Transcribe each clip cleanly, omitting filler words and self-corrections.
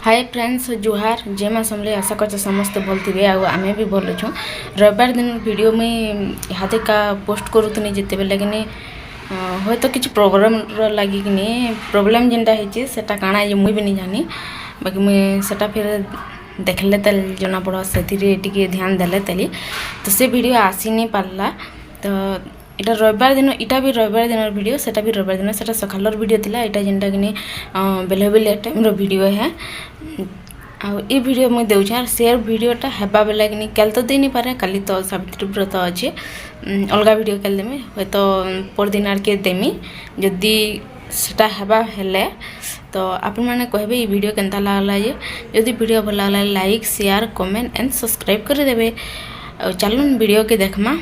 hi friends जुहार जय माँ समले आशा कर समस्ते भल थे आम भी भल अच्छु रविवार दिन वीडियो में हाथे का पोस्ट करूनी जिते बेले कि हे तो किसी प्रोग्राम लगी कि प्रोब्लेम जेनटा होटा काଣା ये मुई भी नहीं जानी बाकी मुझे सेटा फिर देखले तेल जना पड़ा से ध्यान देले तेली तो से वीडियो आसी नहीं पारला तो इटा रविवार दिन इटा भी रविवार दिन वीडियो सेटा भी रविवार दिन सेटा सकालर वीडियो थिला इटा जेनटा कि बेले बेले टाइम वीडियो है आउ ये वीडियो मुझे देउछार शेयर वीडियोटा हेबा बेला कि कल तो दे नहीं पारे काली तो सावित्री व्रत अच्छे अलग वीडियो कल देमी हे तो परदिन आर के देमी जदि सेटा हेबा हेले तो आपण मैंने कहबे ये वीडियो केनता लागला जे जदि वीडियो भल लागला like share comment and subscribe कर देबे चलून वीडियो के देखमा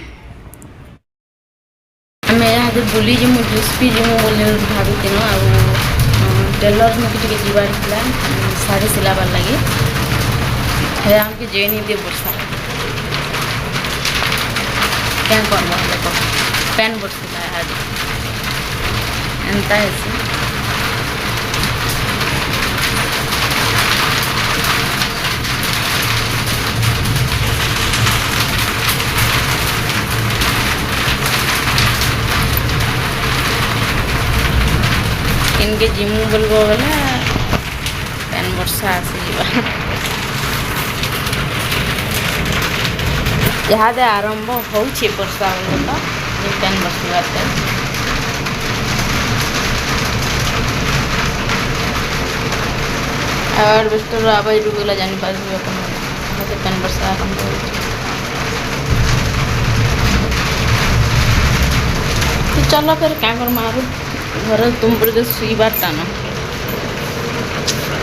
आम यहाँ बुली जी ड्रेस भी जीमु बोले भाभी टेलर में किसी जीवार साड़ी सिलाबार लगे है आमके जे नहीं दे बर्षा क्या करब देख पैन बर्षा है एंता है इनके जिमु बोलबो बोले पैन वर्षा आसीजा यहाँ आरंभ हो वर्षा तो पैन बसवार और बेस्टर आवाज डूबेला जापार पैन वर्षा आरंभ तो चलो फिर क्या कर मारू घर तुम पर शुईबार टान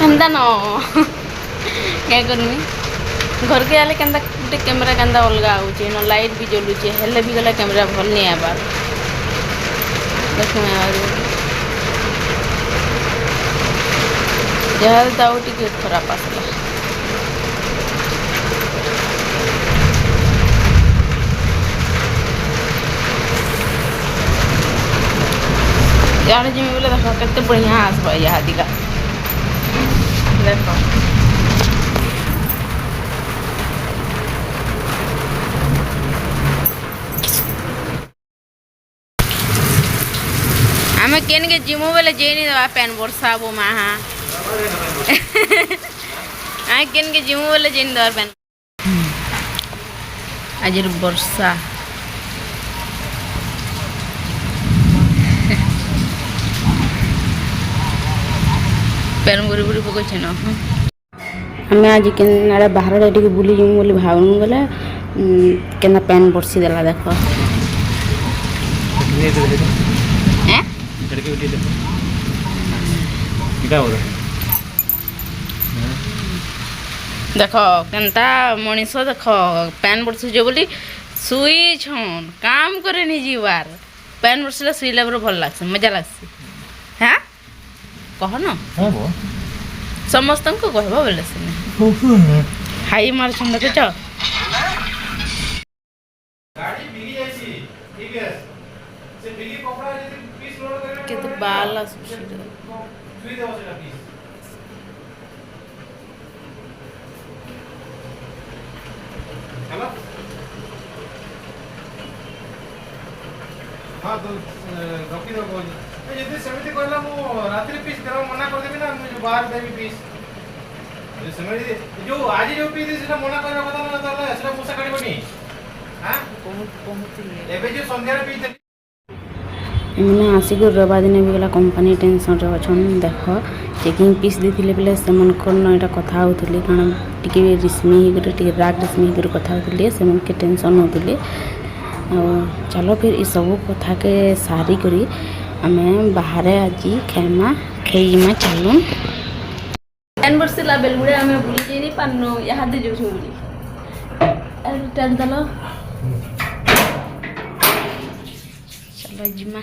एंता न क्या करनी घर के आले केंता गोटे कैमेरा केंता अलग आउचे न लाइट भी जलुचे हेले भी गला कैमेरा भल नहीं आबार देखो जहाँ दाऊ टी खराब आसला यार जी बोले देखो कितने बढ़िया आसबा यहाँ दिखा देखो आम केन के जिमु बोले जे नहीं दवा पैन वर्षा वो माँ हाँ केन के जिमु बोले जे नहीं दवा पैन आज वर्षा पैन बुरी बुरी पकड़े न हमें आज के बाहर टे बुली जीमु बोली भावनु बोले केना पैन बरसी देला देख देख केनता मनीष देख पैन बरसुचे बोली शुई छन काम करे नहीं जीवार पैन बरसले शुईला भल लगस मजा लगस हाँ कह न समस्त को कहब बोले से हाई मार देखुच केते बाल हाँ तो रखी दो यदि सेमती कहला मु रात्रि पीस देवा मना कर देबी ना मु बाहर देबी पीस जे सेमती जो आज जो पीस सेटा मना करबा କଥା ना ताले सेटा मुसा काढिबनी हां बहुत एबे जो संध्या रे पीस मैंने आसिक रविवार दिन भी गला कंपनी टेंशन रे अछन देख चेकिंग पीस देथिले बेले से मन कोन एटा कथा होथिले कारण टिके रिस्मी हिगर टिके राग रिस्मी हिगर कथा होथिले से मन के टेंशन होथिले चलो फिर ये सब कथा के सारी करी आम बाहर आज खेमा खेमा चलून पैन बरसला बेलगुड़े आम बुली जाई पारनो यहाँ दे जो बुली टेन दलो चलो जिमा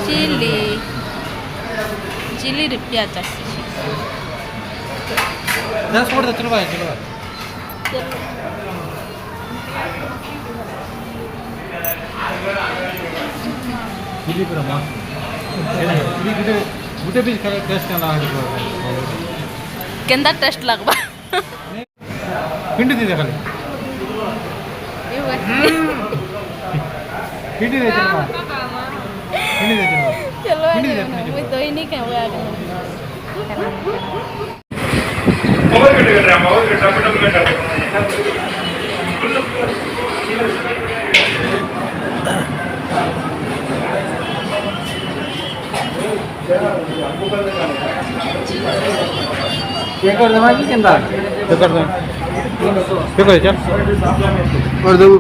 चिली चिली प्याज दस छोड़ दे चलो भाई चलो चिली पूरा मस्त चिली गुटे पीस खाए टेस्ट केला केंदा टेस्ट लगबा पिंडी दे खाली पिंडी दे चलवा पिंडी दे चलवा चलो पिंडी दे मैं तो ही नहीं कहूँ आगे ये कर दे भाई केंदा ये कर दे ये कर चल और दो